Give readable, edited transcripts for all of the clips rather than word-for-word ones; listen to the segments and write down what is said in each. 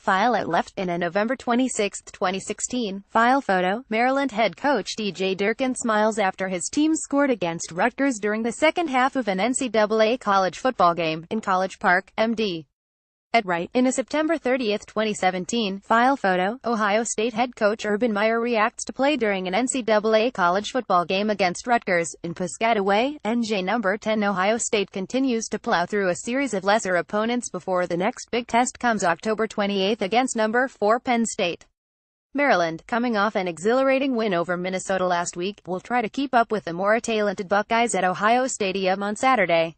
File at left. In a November 26, 2016, file photo, Maryland head coach DJ Durkin smiles after his team scored against Rutgers during the second half of an NCAA college football game in College Park, MD. At right. In a September 30, 2017, file photo, Ohio State head coach Urban Meyer reacts to play during an NCAA college football game against Rutgers, in Piscataway, NJ number 10. Ohio State continues to plow through a series of lesser opponents before the next big test comes October 28 against number 4 Penn State. Maryland, coming off an exhilarating win over Minnesota last week, will try to keep up with the more talented Buckeyes at Ohio Stadium on Saturday.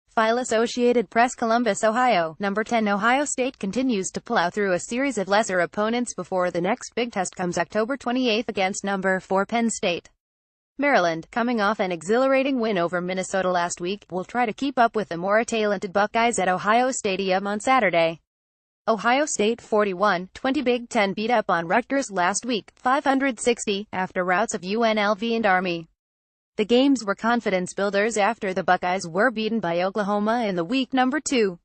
File Associated Press. Columbus, Ohio. Number 10 Ohio State continues to plow through a series of lesser opponents before the next big test comes October 28 against number 4 Penn State. Maryland, coming off an exhilarating win over Minnesota last week, will try to keep up with the more talented Buckeyes at Ohio Stadium on Saturday. Ohio State 41-20 Big Ten beat up on Rutgers last week, 560, after routs of UNLV and Army. The games were confidence builders after the Buckeyes were beaten by Oklahoma in the week number 2.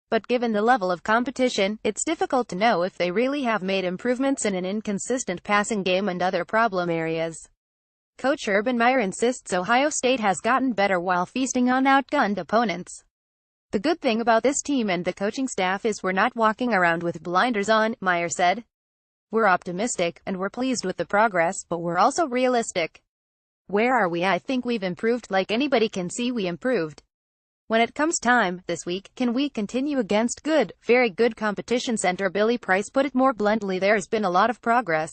But given the level of competition, it's difficult to know if they really have made improvements in an inconsistent passing game and other problem areas. Coach Urban Meyer insists Ohio State has gotten better while feasting on outgunned opponents. The good thing about this team and the coaching staff is we're not walking around with blinders on, Meyer said. We're optimistic, and we're pleased with the progress, but we're also realistic. Where are we? I think we've improved, like anybody can see we improved. When it comes time, this week, can we continue against good, very good competition? Center Billy Price put it more bluntly, there's been a lot of progress.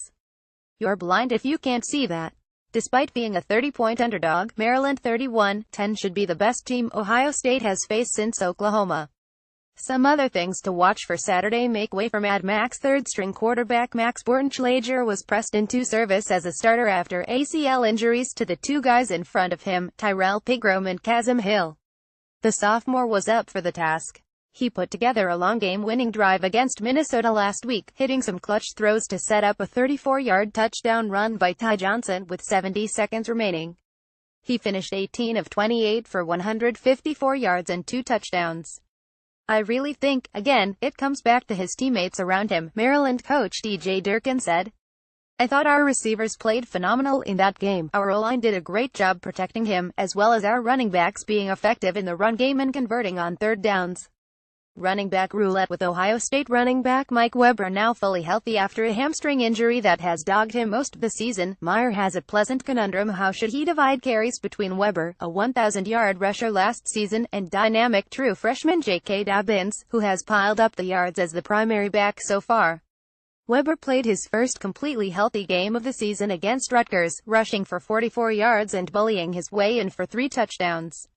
You're blind if you can't see that. Despite being a 30-point underdog, Maryland 31-10 should be the best team Ohio State has faced since Oklahoma. Some other things to watch for Saturday. Make way for Mad Max. Third-string quarterback Max Bortenschlager was pressed into service as a starter after ACL injuries to the two guys in front of him, Tyrell Pigrome and Kazim Hill. The sophomore was up for the task. He put together a long game-winning drive against Minnesota last week, hitting some clutch throws to set up a 34-yard touchdown run by Ty Johnson with 70 seconds remaining. He finished 18 of 28 for 154 yards and 2 touchdowns. I really think, again, it comes back to his teammates around him, Maryland coach DJ Durkin said. I thought our receivers played phenomenal in that game. Our O-line did a great job protecting him, as well as our running backs being effective in the run game and converting on third downs. Running back roulette with Ohio State running back Mike Weber now fully healthy after a hamstring injury that has dogged him most of the season. Meyer has a pleasant conundrum. How should he divide carries between Weber, a 1,000-yard rusher last season, and dynamic true freshman J.K. Dobbins, who has piled up the yards as the primary back so far? Weber played his first completely healthy game of the season against Rutgers, rushing for 44 yards and bullying his way in for 3 touchdowns.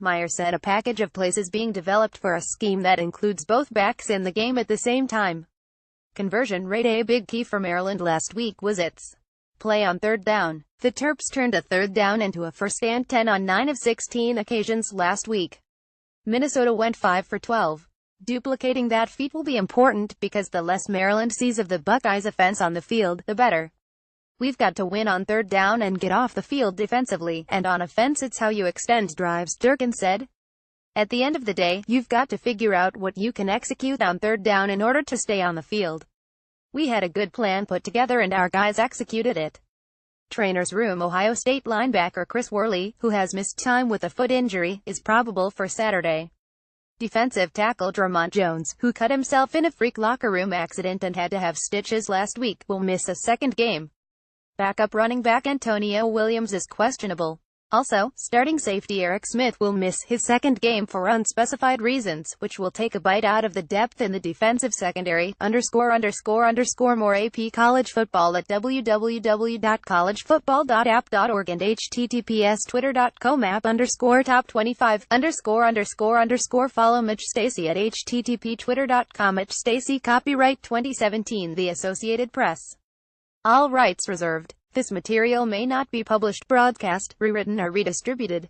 Meyer said a package of plays is being developed for a scheme that includes both backs in the game at the same time. Conversion rate. A big key for Maryland last week was its play on third down. The Terps turned a third down into a first and 10 on 9 of 16 occasions last week. Minnesota went 5 for 12. Duplicating that feat will be important, because the less Maryland sees of the Buckeyes' offense on the field, the better. We've got to win on third down and get off the field defensively, and on offense it's how you extend drives, Durkin said. At the end of the day, you've got to figure out what you can execute on third down in order to stay on the field. We had a good plan put together and our guys executed it. Trainer's room. Ohio State linebacker Chris Worley, who has missed time with a foot injury, is probable for Saturday. Defensive tackle Dre'Mont Jones, who cut himself in a freak locker room accident and had to have stitches last week, will miss a second game. Backup running back Antonio Williams is questionable. Also, starting safety Eric Smith will miss his second game for unspecified reasons, which will take a bite out of the depth in the defensive secondary. More AP College Football at www.collegefootball.app.org and https://twitter.com/app_top25____ Follow Mitch Stacy at http://twitter.com Mitch Stacy. Copyright 2017 The Associated Press. All rights reserved. This material may not be published, broadcast, rewritten or redistributed.